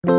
If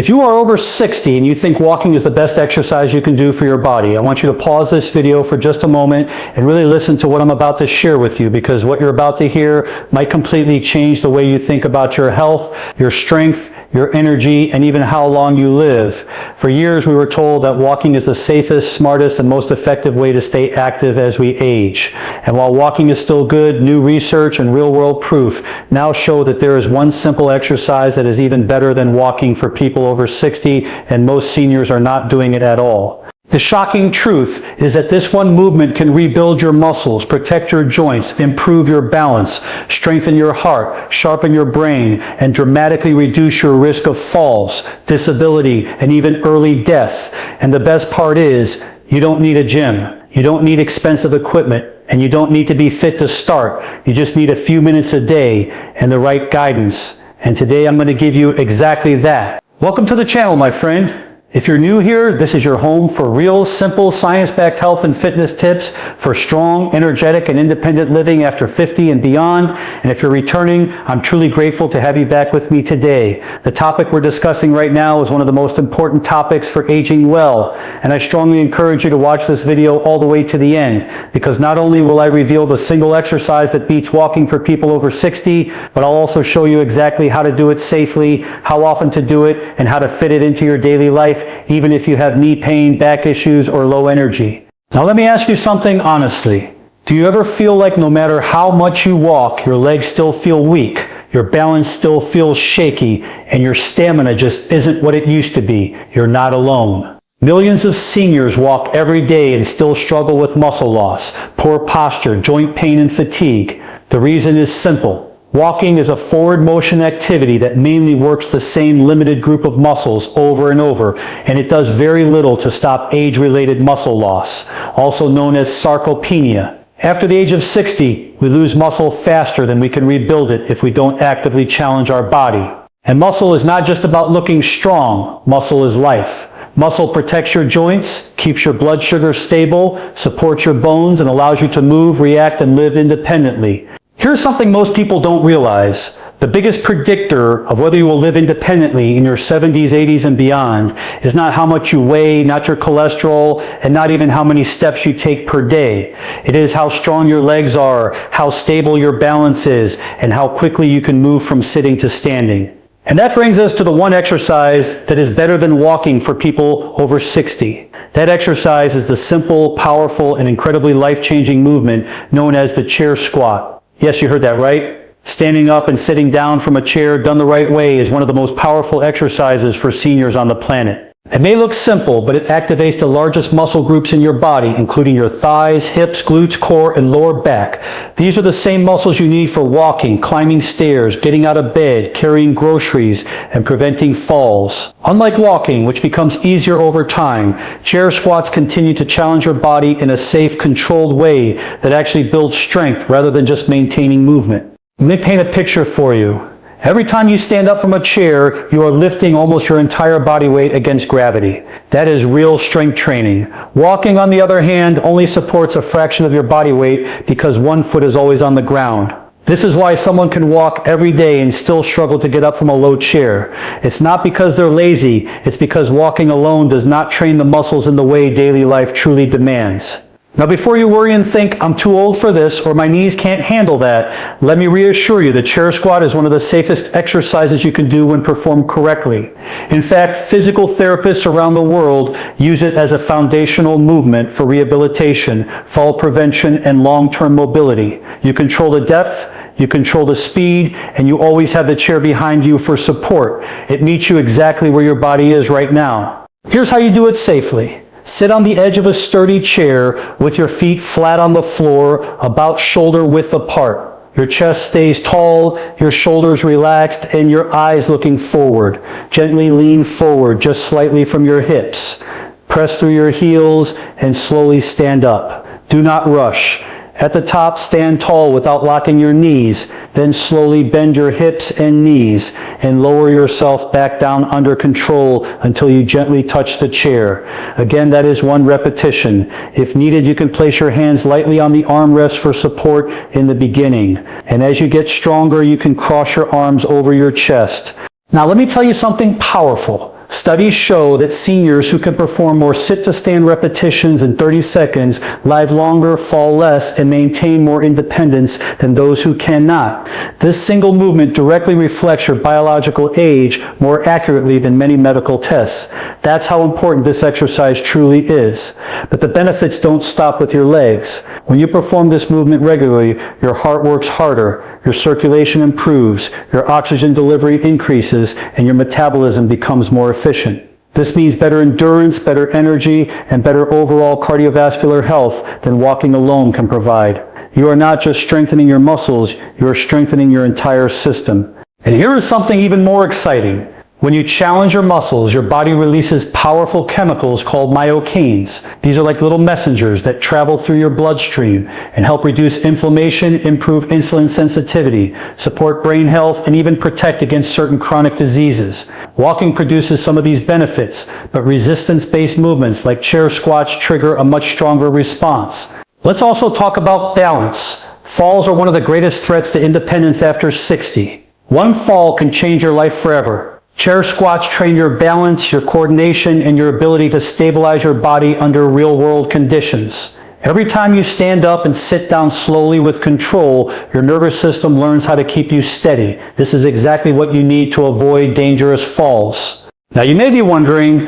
you are over 60 and you think walking is the best exercise you can do for your body, I want you to pause this video for just a moment and really listen to what I'm about to share with you, because what you're about to hear might completely change the way you think about your health, your strength, your energy, and even how long you live. For years we were told that walking is the safest, smartest, and most effective way to stay active as we age. And while walking is still good, new research and real-world proof now show that there is one simple exercise that is even better than walking for people over 60, and most seniors are not doing it at all. The shocking truth is that this one movement can rebuild your muscles, protect your joints, improve your balance, strengthen your heart, sharpen your brain, and dramatically reduce your risk of falls, disability, and even early death. And the best part is, you don't need a gym. You don't need expensive equipment, and you don't need to be fit to start. You just need a few minutes a day and the right guidance. And today I'm going to give you exactly that. Welcome to the channel, my friend. If you're new here, this is your home for real, simple, science-backed health and fitness tips for strong, energetic, and independent living after 50 and beyond. And if you're returning, I'm truly grateful to have you back with me today. The topic we're discussing right now is one of the most important topics for aging well. And I strongly encourage you to watch this video all the way to the end, because not only will I reveal the single exercise that beats walking for people over 60, but I'll also show you exactly how to do it safely, how often to do it, and how to fit it into your daily life, even if you have knee pain, back issues, or low energy. Now let me ask you something honestly. Do you ever feel like no matter how much you walk, your legs still feel weak, your balance still feels shaky, and your stamina just isn't what it used to be? You're not alone. Millions of seniors walk every day and still struggle with muscle loss, poor posture, joint pain, and fatigue. The reason is simple. Walking is a forward motion activity that mainly works the same limited group of muscles over and over, and it does very little to stop age-related muscle loss, also known as sarcopenia. After the age of 60, we lose muscle faster than we can rebuild it if we don't actively challenge our body. And muscle is not just about looking strong, muscle is life. Muscle protects your joints, keeps your blood sugar stable, supports your bones, and allows you to move, react, and live independently. Here's something most people don't realize. The biggest predictor of whether you will live independently in your 70s, 80s, and beyond is not how much you weigh, not your cholesterol, and not even how many steps you take per day. It is how strong your legs are, how stable your balance is, and how quickly you can move from sitting to standing. And that brings us to the one exercise that is better than walking for people over 60. That exercise is the simple, powerful, and incredibly life-changing movement known as the chair squat. Yes, you heard that right. Standing up and sitting down from a chair done the right way is one of the most powerful exercises for seniors on the planet. It may look simple, but it activates the largest muscle groups in your body, including your thighs, hips, glutes, core, and lower back. These are the same muscles you need for walking, climbing stairs, getting out of bed, carrying groceries, and preventing falls. Unlike walking, which becomes easier over time, chair squats continue to challenge your body in a safe, controlled way that actually builds strength rather than just maintaining movement. Let me paint a picture for you. Every time you stand up from a chair, you are lifting almost your entire body weight against gravity. That is real strength training. Walking, on the other hand, only supports a fraction of your body weight because one foot is always on the ground. This is why someone can walk every day and still struggle to get up from a low chair. It's not because they're lazy, it's because walking alone does not train the muscles in the way daily life truly demands. Now before you worry and think, I'm too old for this or my knees can't handle that, let me reassure you the chair squat is one of the safest exercises you can do when performed correctly. In fact, physical therapists around the world use it as a foundational movement for rehabilitation, fall prevention, and long-term mobility. You control the depth, you control the speed, and you always have the chair behind you for support. It meets you exactly where your body is right now. Here's how you do it safely. Sit on the edge of a sturdy chair with your feet flat on the floor, about shoulder width apart. Your chest stays tall, your shoulders relaxed, and your eyes looking forward. Gently lean forward just slightly from your hips. Press through your heels and slowly stand up. Do not rush. At the top, stand tall without locking your knees. Then slowly bend your hips and knees and lower yourself back down under control until you gently touch the chair. Again, that is 1 repetition. If needed, you can place your hands lightly on the armrest for support in the beginning. And as you get stronger, you can cross your arms over your chest. Now, let me tell you something powerful. Studies show that seniors who can perform more sit-to-stand repetitions in 30 seconds live longer, fall less, and maintain more independence than those who cannot. This single movement directly reflects your biological age more accurately than many medical tests. That's how important this exercise truly is. But the benefits don't stop with your legs. When you perform this movement regularly, your heart works harder, your circulation improves, your oxygen delivery increases, and your metabolism becomes more efficient. This means better endurance, better energy, and better overall cardiovascular health than walking alone can provide. You are not just strengthening your muscles, you are strengthening your entire system. And here is something even more exciting. When you challenge your muscles, your body releases powerful chemicals called myokines. These are like little messengers that travel through your bloodstream and help reduce inflammation, improve insulin sensitivity, support brain health, and even protect against certain chronic diseases. Walking produces some of these benefits, but resistance-based movements like chair squats trigger a much stronger response. Let's also talk about balance. Falls are one of the greatest threats to independence after 60. One fall can change your life forever. Chair squats train your balance, your coordination, and your ability to stabilize your body under real-world conditions. Every time you stand up and sit down slowly with control, your nervous system learns how to keep you steady. This is exactly what you need to avoid dangerous falls. Now you may be wondering,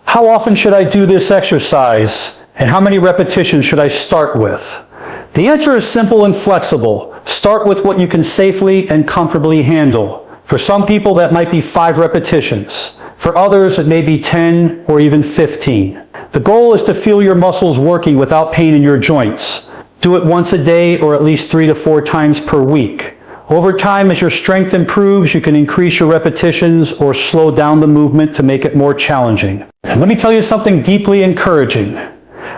how often should I do this exercise? And how many repetitions should I start with? The answer is simple and flexible. Start with what you can safely and comfortably handle. For some people, that might be 5 repetitions. For others, it may be 10 or even 15. The goal is to feel your muscles working without pain in your joints. Do it once a day or at least 3 to 4 times per week. Over time, as your strength improves, you can increase your repetitions or slow down the movement to make it more challenging. And let me tell you something deeply encouraging.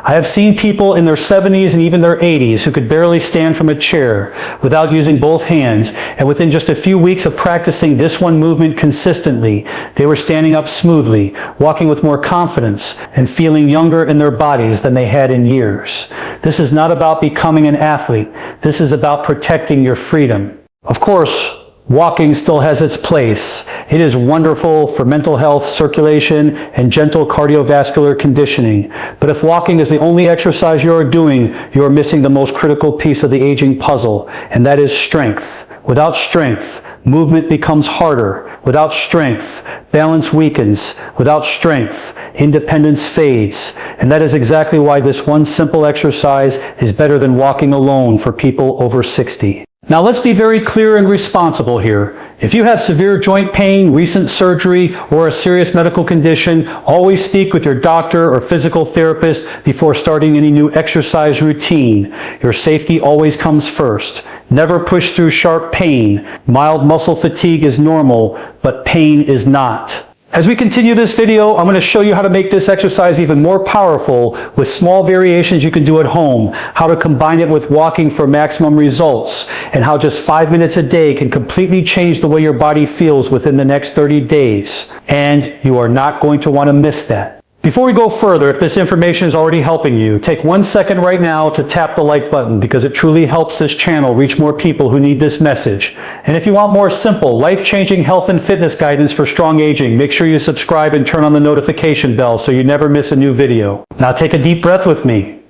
I have seen people in their 70s and even their 80s who could barely stand from a chair without using both hands, and within just a few weeks of practicing this one movement consistently, they were standing up smoothly, walking with more confidence, and feeling younger in their bodies than they had in years. This is not about becoming an athlete. This is about protecting your freedom. Of course, walking still has its place. It is wonderful for mental health, circulation, and gentle cardiovascular conditioning. But if walking is the only exercise you are doing, you are missing the most critical piece of the aging puzzle, and that is strength. Without strength, movement becomes harder. Without strength, balance weakens. Without strength, independence fades. And that is exactly why this one simple exercise is better than walking alone for people over 60. Now let's be very clear and responsible here. If you have severe joint pain, recent surgery, or a serious medical condition, always speak with your doctor or physical therapist before starting any new exercise routine. Your safety always comes first. Never push through sharp pain. Mild muscle fatigue is normal, but pain is not. As we continue this video, I'm going to show you how to make this exercise even more powerful with small variations you can do at home, how to combine it with walking for maximum results, and how just 5 minutes a day can completely change the way your body feels within the next 30 days. And you are not going to want to miss that. Before we go further, if this information is already helping you, take 1 second right now to tap the like button because it truly helps this channel reach more people who need this message. And if you want more simple, life-changing health and fitness guidance for strong aging, make sure you subscribe and turn on the notification bell so you never miss a new video. Now take a deep breath with me.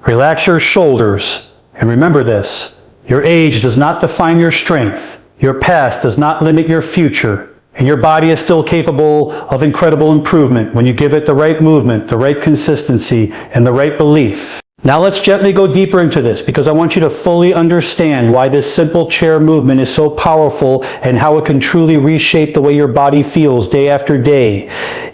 Relax your shoulders. And remember this, your age does not define your strength. Your past does not limit your future. And your body is still capable of incredible improvement when you give it the right movement, the right consistency, and the right belief. Now let's gently go deeper into this because I want you to fully understand why this simple chair movement is so powerful and how it can truly reshape the way your body feels day after day.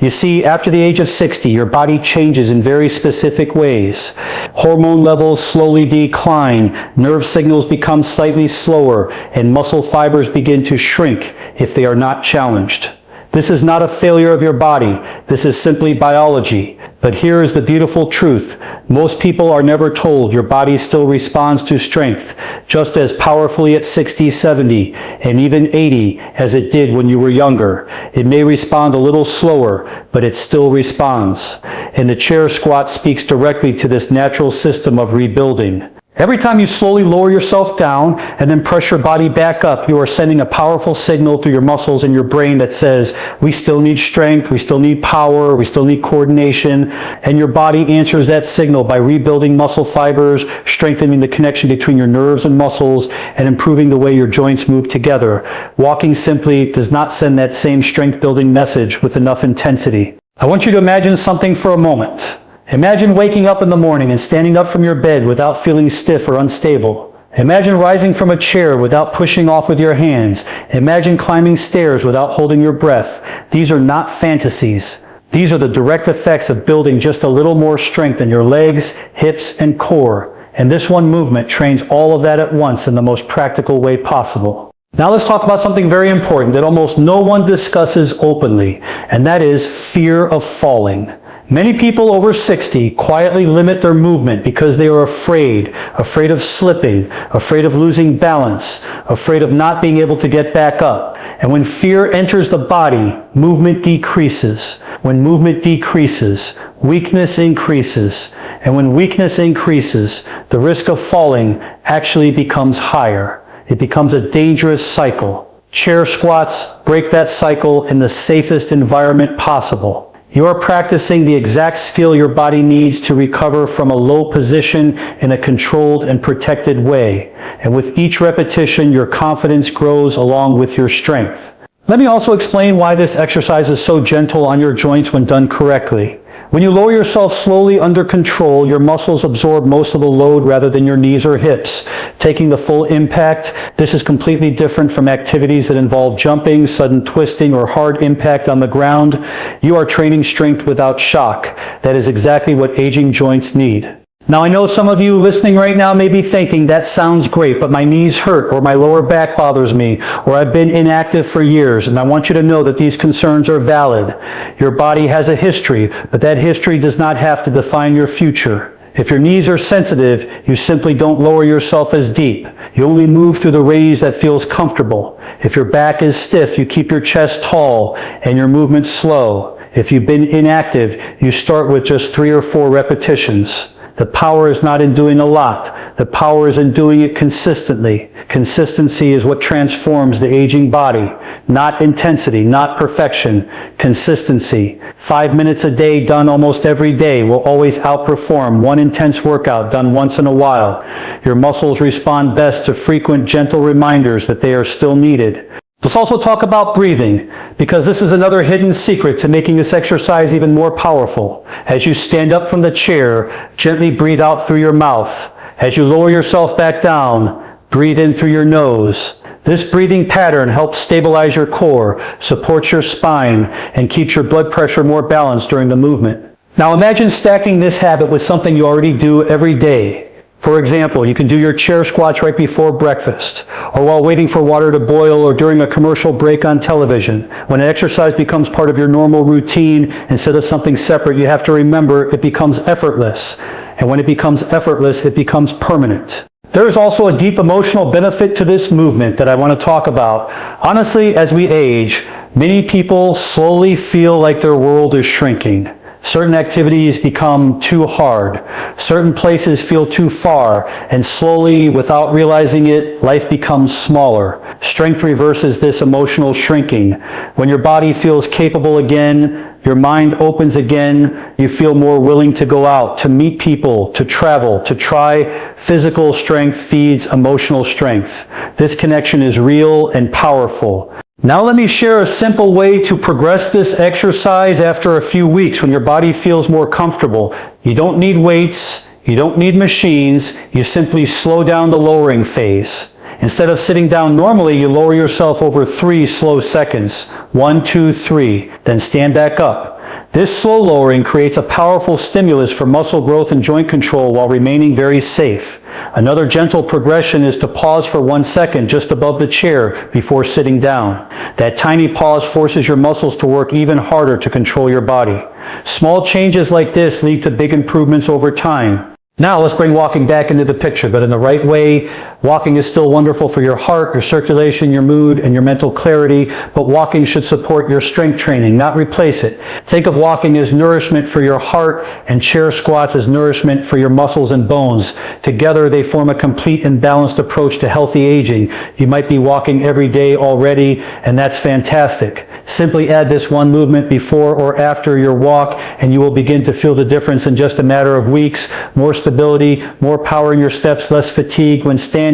You see, after the age of 60, your body changes in very specific ways. Hormone levels slowly decline, nerve signals become slightly slower, and muscle fibers begin to shrink if they are not challenged. This is not a failure of your body. This is simply biology. But here is the beautiful truth. Most people are never told your body still responds to strength just as powerfully at 60, 70, and even 80 as it did when you were younger. It may respond a little slower, but it still responds. And the chair squat speaks directly to this natural system of rebuilding. Every time you slowly lower yourself down and then press your body back up, you are sending a powerful signal through your muscles and your brain that says, we still need strength, we still need power, we still need coordination. And your body answers that signal by rebuilding muscle fibers, strengthening the connection between your nerves and muscles, and improving the way your joints move together. Walking simply does not send that same strength-building message with enough intensity. I want you to imagine something for a moment. Imagine waking up in the morning and standing up from your bed without feeling stiff or unstable. Imagine rising from a chair without pushing off with your hands. Imagine climbing stairs without holding your breath. These are not fantasies. These are the direct effects of building just a little more strength in your legs, hips, and core. And this one movement trains all of that at once in the most practical way possible. Now let's talk about something very important that almost no one discusses openly, and that is fear of falling. Many people over 60 quietly limit their movement because they are afraid of slipping, afraid of losing balance, afraid of not being able to get back up. And when fear enters the body, movement decreases. When movement decreases, weakness increases. And when weakness increases, the risk of falling actually becomes higher. It becomes a dangerous cycle. Chair squats break that cycle in the safest environment possible. You are practicing the exact skill your body needs to recover from a low position in a controlled and protected way. And with each repetition, your confidence grows along with your strength. Let me also explain why this exercise is so gentle on your joints when done correctly. When you lower yourself slowly under control, your muscles absorb most of the load rather than your knees or hips, taking the full impact. This is completely different from activities that involve jumping, sudden twisting, or hard impact on the ground. You are training strength without shock. That is exactly what aging joints need. Now I know some of you listening right now may be thinking, that sounds great, but my knees hurt, or my lower back bothers me, or I've been inactive for years. And I want you to know that these concerns are valid. Your body has a history, but that history does not have to define your future. If your knees are sensitive, you simply don't lower yourself as deep. You only move through the range that feels comfortable. If your back is stiff, you keep your chest tall and your movement slow. If you've been inactive, you start with just 3 or 4 repetitions. The power is not in doing a lot. The power is in doing it consistently. Consistency is what transforms the aging body. Not intensity, not perfection. Consistency. 5 minutes a day done almost every day will always outperform one intense workout done once in a while. Your muscles respond best to frequent, gentle reminders that they are still needed. Let's also talk about breathing, because this is another hidden secret to making this exercise even more powerful. As you stand up from the chair, gently breathe out through your mouth. As you lower yourself back down, breathe in through your nose. This breathing pattern helps stabilize your core, supports your spine, and keeps your blood pressure more balanced during the movement. Now imagine stacking this habit with something you already do every day. For example, you can do your chair squats right before breakfast, or while waiting for water to boil, or during a commercial break on television. When an exercise becomes part of your normal routine instead of something separate, you have to remember it becomes effortless. And when it becomes effortless, it becomes permanent. There is also a deep emotional benefit to this movement that I want to talk about. Honestly, as we age, many people slowly feel like their world is shrinking. Certain activities become too hard. Certain places feel too far. And slowly, without realizing it, life becomes smaller. Strength reverses this emotional shrinking. When your body feels capable again, your mind opens again, you feel more willing to go out, to meet people, to travel, to try. Physical strength feeds emotional strength. This connection is real and powerful. Now let me share a simple way to progress this exercise after a few weeks when your body feels more comfortable. You don't need weights, you don't need machines, you simply slow down the lowering phase. Instead of sitting down normally, you lower yourself over 3 slow seconds. 1, 2, 3. Then stand back up. This slow lowering creates a powerful stimulus for muscle growth and joint control while remaining very safe. Another gentle progression is to pause for 1 second just above the chair before sitting down. That tiny pause forces your muscles to work even harder to control your body. Small changes like this lead to big improvements over time. Now let's bring walking back into the picture, but in the right way. Walking is still wonderful for your heart, your circulation, your mood, and your mental clarity, but walking should support your strength training, not replace it. Think of walking as nourishment for your heart and chair squats as nourishment for your muscles and bones. Together they form a complete and balanced approach to healthy aging. You might be walking every day already, and that's fantastic. Simply add this one movement before or after your walk, and you will begin to feel the difference in just a matter of weeks. More stability, more power in your steps, less fatigue when standing,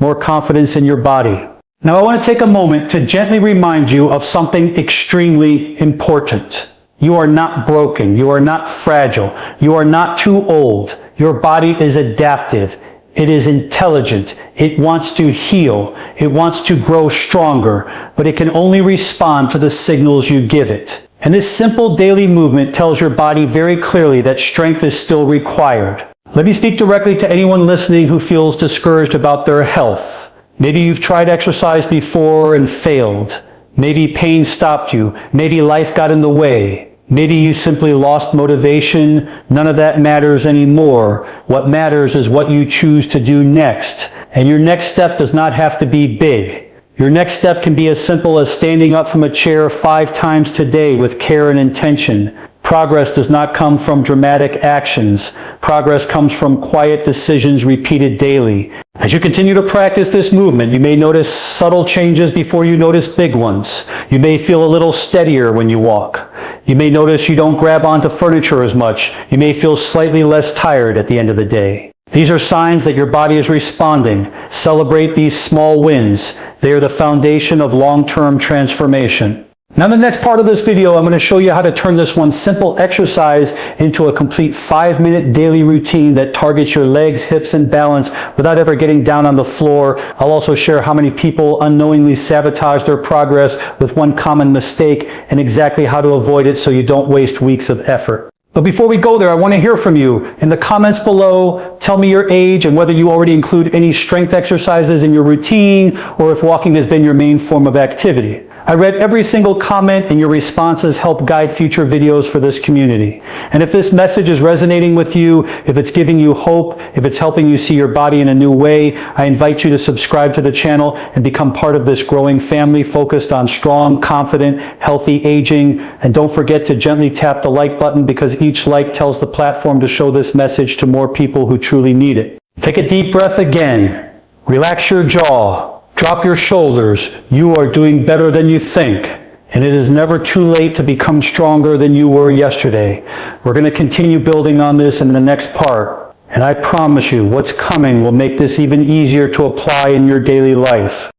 more confidence in your body. Now I want to take a moment to gently remind you of something extremely important. You are not broken. You are not fragile. You are not too old. Your body is adaptive. It is intelligent. It wants to heal. It wants to grow stronger, but it can only respond to the signals you give it. And this simple daily movement tells your body very clearly that strength is still required. Let me speak directly to anyone listening who feels discouraged about their health. Maybe you've tried exercise before and failed. Maybe pain stopped you. Maybe life got in the way. Maybe you simply lost motivation. None of that matters anymore. What matters is what you choose to do next. And your next step does not have to be big. Your next step can be as simple as standing up from a chair 5 times today with care and intention. Progress does not come from dramatic actions. Progress comes from quiet decisions repeated daily. As you continue to practice this movement, you may notice subtle changes before you notice big ones. You may feel a little steadier when you walk. You may notice you don't grab onto furniture as much. You may feel slightly less tired at the end of the day. These are signs that your body is responding. Celebrate these small wins. They are the foundation of long-term transformation. Now in the next part of this video, I'm going to show you how to turn this one simple exercise into a complete 5-minute daily routine that targets your legs, hips, and balance without ever getting down on the floor. I'll also share how many people unknowingly sabotage their progress with one common mistake and exactly how to avoid it so you don't waste weeks of effort. But before we go there, I want to hear from you. In the comments below, tell me your age and whether you already include any strength exercises in your routine or if walking has been your main form of activity. I read every single comment, and your responses help guide future videos for this community. And if this message is resonating with you, if it's giving you hope, if it's helping you see your body in a new way, I invite you to subscribe to the channel and become part of this growing family focused on strong, confident, healthy aging. And don't forget to gently tap the like button because each like tells the platform to show this message to more people who truly need it. Take a deep breath again. Relax your jaw. Drop your shoulders. You are doing better than you think. And it is never too late to become stronger than you were yesterday. We're going to continue building on this in the next part. And I promise you, what's coming will make this even easier to apply in your daily life.